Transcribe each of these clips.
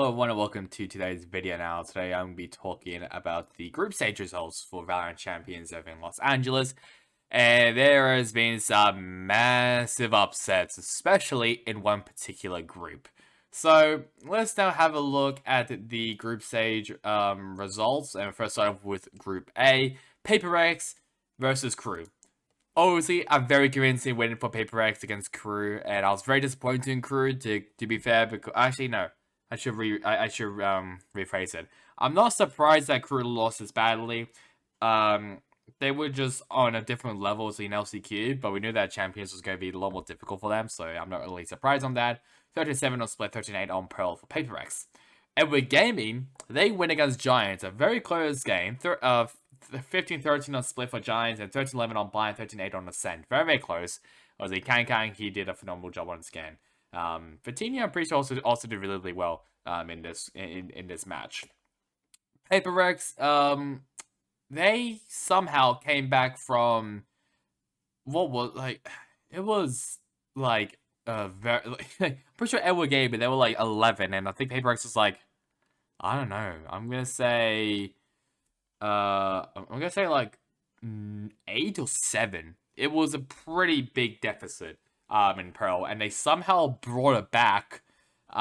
Hello everyone and welcome to today's video. Now today I'm going to be talking about the group stage results for Valorant Champions over in Los Angeles, and there has been some massive upsets, especially in one particular group. So let's now have a look at the group stage results, and first start off with Group A, Paper X versus Crew. Obviously, a very convincing win for Paper X against Crew, and I was very disappointed in Crew. To be fair, because actually no, I should rephrase it. I'm not surprised that Crew lost as badly. They were just on a different level as in LCQ, but we knew that Champions was going to be a lot more difficult for them, so I'm not really surprised on that. 13-7 on Split, 13-8 on Pearl for Paper X. And with Gaming, they win against Giants, a very close game. 15-13 on Split for Giants, and 13-11 on Blind, 13-8 on Ascent. Very, very close. Obviously, Kang, he did a phenomenal job on this game. Fatinia, I'm pretty sure, also did really, really well in this match. Paper X, they somehow came back from what was like, it was like very pretty sure Edward gave it. They were like 11, and I think Paper X was like, I don't know. I'm gonna say like 8 or 7. It was a pretty big deficit in Pearl, and they somehow brought it back. He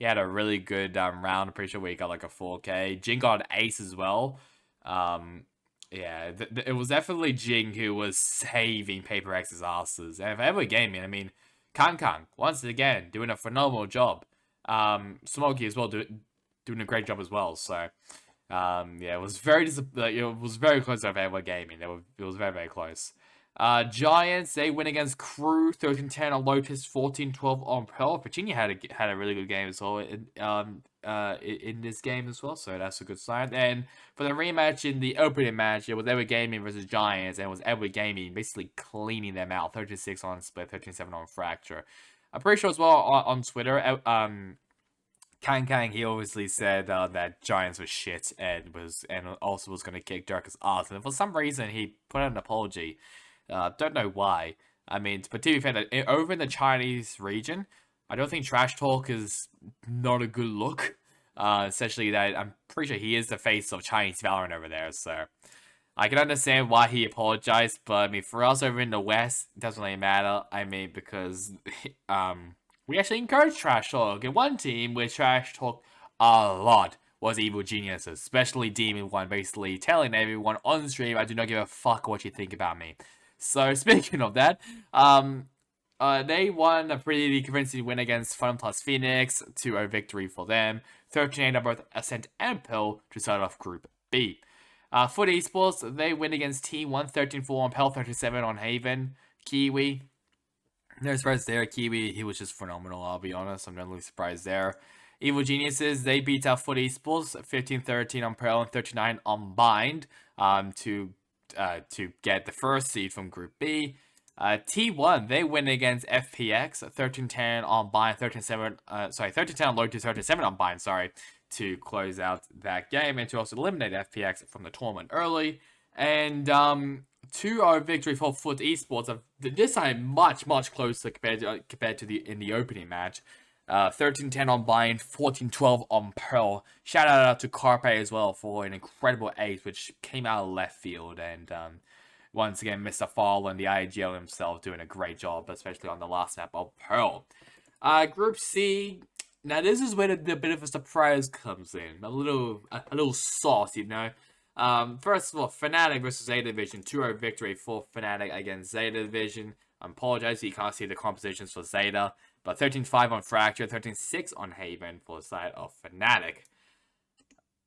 had a really good round. I'm pretty sure we got like a 4K. Jing got an ace as well. Yeah, it was definitely Jing who was saving Paper X's asses. And for every gaming, I mean, Kang, once again, doing a phenomenal job. Smokey as well, doing a great job as well. So, yeah, it was very close to Everywhere Gaming. It was very, very close. Giants, they win against Crew, 13-10 on Lotus, 14-12 on Pearl. Virginia had a really good game as well in this game as well, so that's a good sign. And for the rematch in the opening match, it was Everywhere Gaming versus Giants, and it was Everywhere Gaming basically cleaning them out, 13-6 on Split, 13-7 on Fracture. I'm pretty sure as well on Twitter, Kang, he obviously said that Giants was shit and also was going to kick Dirk's ass, and for some reason he put out an apology. Don't know why. I mean, but to be fair, over in the Chinese region, I don't think trash talk is not a good look. Especially that I'm pretty sure he is the face of Chinese Valorant over there, so I can understand why he apologized. But I mean, for us over in the West, it doesn't really matter. I mean, because we actually encourage trash talk, and one team with trash talk a lot was Evil Geniuses, especially Demon One, basically telling everyone on stream, I do not give a fuck what you think about me. So speaking of that, they won a pretty convincing win against Fun Plus Phoenix, 2-0 victory for them. 13-8 on both Ascent and Pearl to start off Group B. For the esports, they win against T1, 13-4 on Pearl, 13-7 on Haven. Kiwi, no surprise there. Kiwi, he was just phenomenal, I'll be honest. I'm not really surprised there. Evil Geniuses, they beat out Foot Esports, 15-13 on Pearl and 39 on Bind, to get the first seed from Group B. T1, they win against FPX, 13-10 on Bind, 13-10 on Lotus, 13-7 on Bind, to close out that game and to also eliminate FPX from the tournament early. And 2-0 victory for Foot Esports. This time much closer compared to in the opening match. 13-10 on Bind, 14-12 on Pearl. Shout out to Carpe as well for an incredible ace, which came out of left field. And once again, Mr. Fall and the IGL himself doing a great job, especially on the last map of Pearl. Group C. Now this is where the bit of a surprise comes in. A little sauce, you know. First of all, Fnatic versus Zeta Division. 2-0 victory for Fnatic against Zeta Division. I apologize, you can't see the compositions for Zeta. But 13-5 on Fracture, 13-6 on Haven for the side of Fnatic.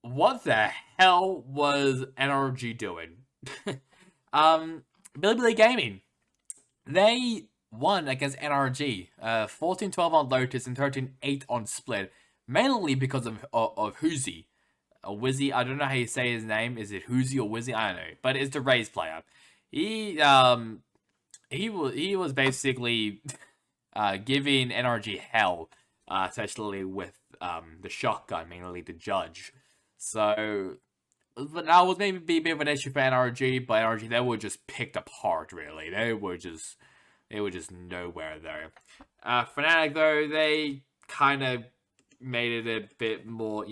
What the hell was NRG doing? Bilibili Gaming. They won against NRG. 14-12 on Lotus and 13-8 on Split. Mainly because of Hoozy. Wizzy, I don't know how you say his name. Is it Hoozy or Wizzy? I don't know. But it's the Raze player. He was basically giving NRG hell, especially with the shotgun, mainly the Judge. So, but that was maybe a bit of an issue for NRG, but NRG, they were just picked apart, really. They were just nowhere there. Fnatic, though, they kind of made it a bit more,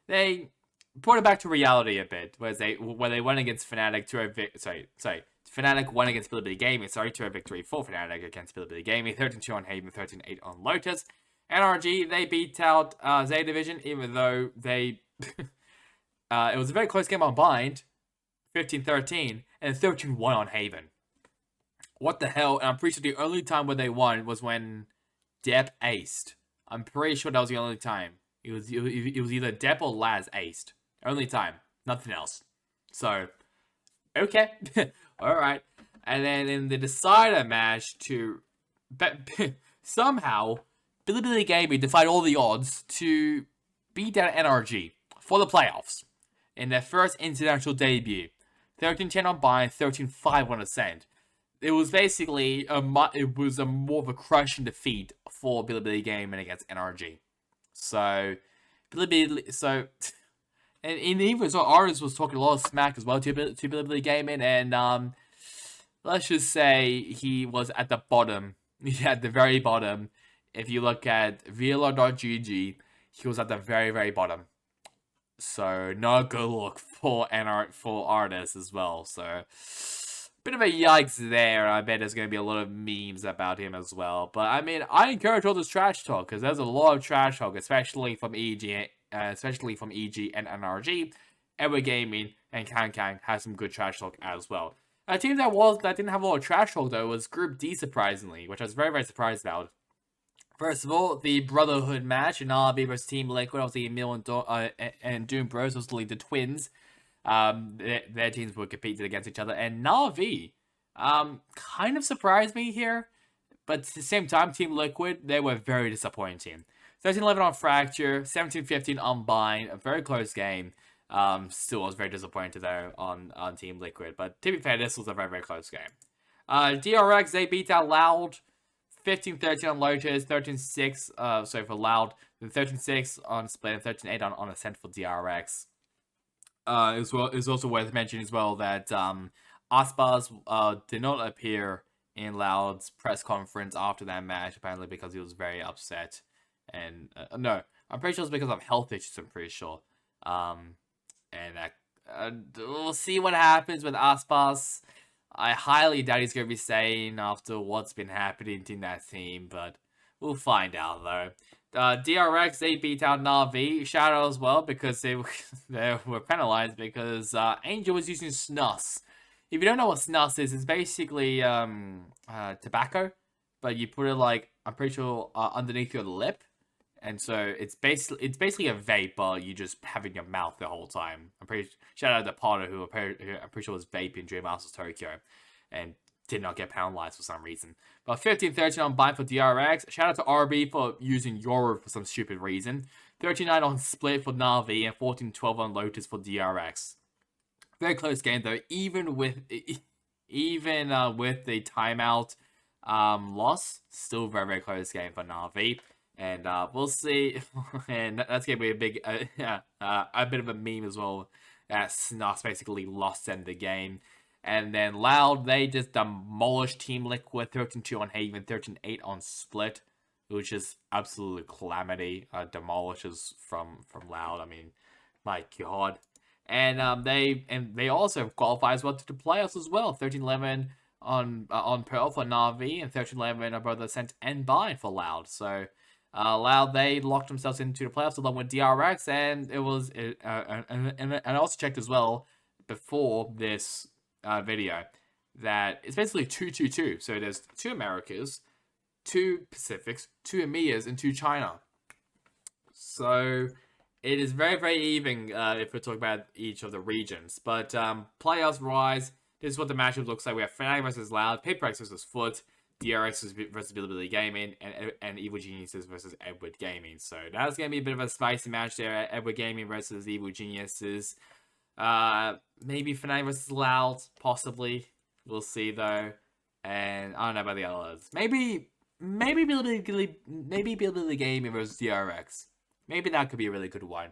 they brought it back to reality a bit, where they went against Fnatic to Fnatic won against Bilibili Gaming, to a victory for Fnatic against Bilibili Gaming, 13-2 on Haven, 13-8 on Lotus. NRG, they beat out Z Division, even though they it was a very close game on Bind, 15-13, and 13-1 on Haven. What the hell? And I'm pretty sure the only time where they won was when Depp aced. I'm pretty sure that was the only time. It was either Depp or Laz aced. Only time. Nothing else. So, okay. Alright. And then in the decider match somehow, Bilibili Gaming defied all the odds to beat down NRG for the playoffs in their first international debut. 13-10 on Bind, 13-5 on Ascent. It was basically more of a crushing defeat for Bilibili Gaming against NRG. So, and even so, ardiis was talking a lot of smack as well to Bilibili Gaming, and let's just say he was at the bottom, at the very bottom. If you look at VLR.gg, he was at the very, very bottom. So, not a good look for ardiis as well. So, bit of a yikes there. I bet there's going to be a lot of memes about him as well. But, I mean, I encourage all this trash talk, because there's a lot of trash talk, especially from EG and NRG. Edward Gaming and Kang has some good trash talk as well. A team that didn't have a lot of trash talk, though, was Group D, surprisingly, which I was very, very surprised about. First of all, the Brotherhood match in Na'Vi versus Team Liquid, obviously Emil and Doom Bros, obviously the twins. Their teams were competing against each other, and Na'Vi kind of surprised me here, but at the same time, Team Liquid, they were very disappointing. 13-11 on Fracture, 17-15 on Bind, a very close game. Still was very disappointed though on Team Liquid, but to be fair, this was a very, very close game. DRX, they beat out Loud, 15-13 on Lotus, 13-6 for Loud, then 13-6 on Split, and 13-8 on Ascent for DRX. It's also worth mentioning as well that Aspaz did not appear in Loud's press conference after that match, apparently because he was very upset. And no, I'm pretty sure it's because of health issues, I'm pretty sure. We'll see what happens with Aspaz. I highly doubt he's going to be staying after what's been happening in that team, but we'll find out though. DRX, they beat out Na'Vi. Shout out as well, because they were penalized because Angel was using snus. If you don't know what snus is, it's basically tobacco, but you put it, like, I'm pretty sure underneath your lip, and so it's basically a vape, but you just have in your mouth the whole time. Shout out to Potter, who I'm pretty sure was vaping during Masters Tokyo, and did not get penalized for some reason. But 15-13 on Bind for DRX. Shout out to RB for using Yoru for some stupid reason. 13-9 on Split for Na'Vi, and 14-12 on Lotus for DRX. Very close game though, even with the timeout loss, still very, very close game for Na'Vi. And we'll see. And that's going to be a big, a bit of a meme as well. Snus basically lost in the game. And then Loud, they just demolished Team Liquid, 13-2 on Haven, 13-8 on Split, which is absolute calamity. Demolishes from Loud. I mean, my god. And they also qualify as well to the playoffs as well. 13-11 on Pearl for Na'Vi, and 13-11 on both Ascent and Bind for Loud. So Loud, they locked themselves into the playoffs along with DRX, and it was and I also checked as well before this video that it's basically 2-2-2. So there's 2 Americas, 2 Pacifics, 2 EMEAs, and 2 China. So it is very, very even if we're talking about each of the regions. But playoffs wise, this is what the matchup looks like. We have Fnatic versus Loud, Paper X versus Foot, DRX versus Bilibili Gaming, and Evil Geniuses versus Edward Gaming. So that's going to be a bit of a spicy match there. Edward Gaming versus Evil Geniuses. Maybe Fnatic versus Loud, possibly. We'll see though. And I don't know about the others. Maybe Bilibili Gaming versus DRX. Maybe that could be a really good one.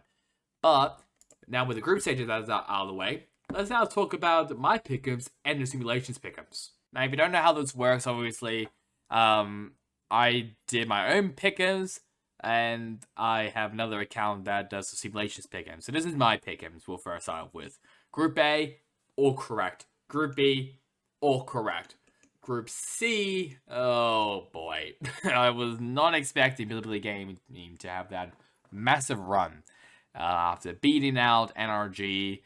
But now with the group stages out of the way, let's now talk about my pickems and the simulations pickems. Now, if you don't know how this works, obviously, I did my own pickems, and I have another account that does the simulations pickems. So this is my pickems. We'll first start off with Group A, all correct. Group B, all correct. Group C, oh boy. I was not expecting Bilibili Gaming to have that massive run after beating out NRG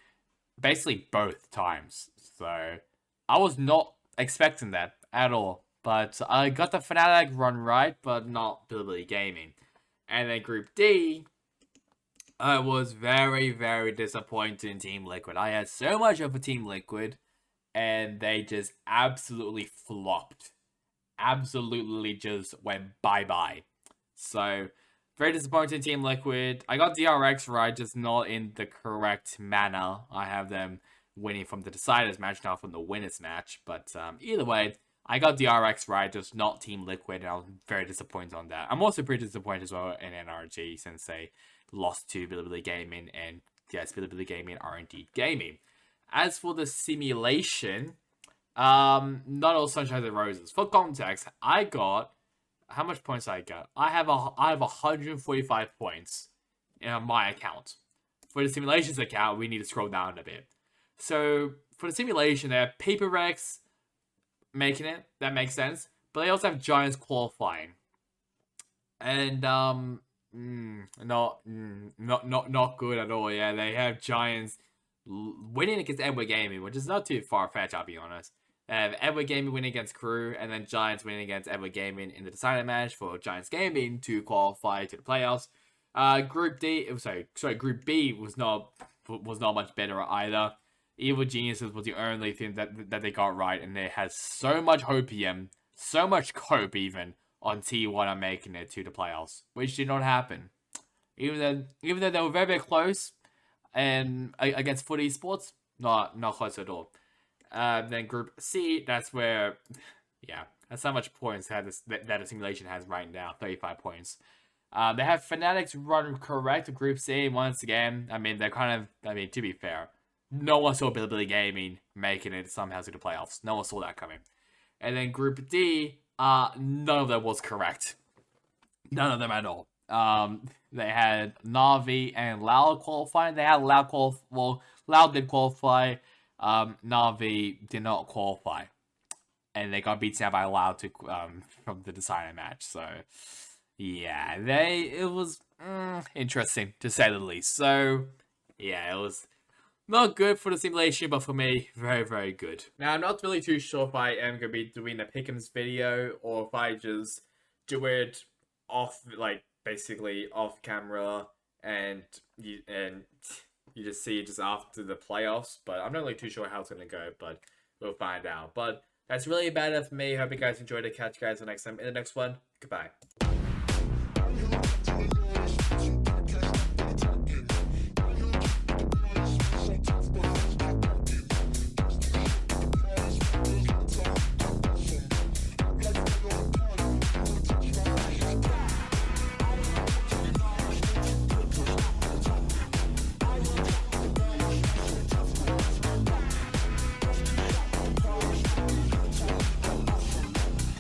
basically both times. So I was not expecting that at all. But I got the Fnatic run right, but not Bilibili Gaming. And then Group D, I was very, very disappointed in Team Liquid. I had so much of a Team Liquid, and they just absolutely flopped. Absolutely just went bye-bye. So, very disappointed in Team Liquid. I got DRX right, just not in the correct manner. I have them winning from the deciders match, not from the winners match. But either way, I got DRX right, just not Team Liquid, and I was very disappointed on that. I'm also pretty disappointed as well in NRG, since they lost to Bilibili Gaming, and yes, Bilibili Gaming are indeed gaming. As for the simulation, not all sunshine and roses. For context, I got, how much points I got? I have 145 points in my account. For the simulations account, we need to scroll down a bit. So for the simulation, they have Paper X making it. That makes sense. But they also have Giants qualifying, and not good at all. Yeah, they have Giants winning against Edward Gaming, which is not too far-fetched, I'll be honest. They have Edward Gaming winning against Crew, and then Giants winning against Edward Gaming in the decided match for Giants Gaming to qualify to the playoffs. Group Group B was not much better either. Evil Geniuses was the only thing that they got right, and they had so much hopium, so much cope even, on T1 on making it to the playoffs, which did not happen. Even though they were very, very close, and against Foot Esports, not close at all. Then Group C, that's where, yeah, that's how much points that a simulation has right now, 35 points. They have Fnatic's run correct, Group C, once again. I mean, they're kind of, to be fair, no one saw Bilibili Gaming making it somehow to the playoffs. No one saw that coming. And then Group D, none of them was correct. None of them at all. They had Na'Vi and Loud qualifying. They had Loud Loud did qualify. Na'Vi did not qualify, and they got beaten out by Loud from the deciding match. So, yeah, it was interesting to say the least. So, yeah, it was not good for the simulation, but for me, very, very good. Now, I'm not really too sure if I am going to be doing a Pick'ems video, or if I just do it off, basically off camera, and you just see it just after the playoffs. But I'm not really too sure how it's going to go, but we'll find out. But that's really about it for me. Hope you guys enjoyed it. Catch you guys the next time in the next one. Goodbye.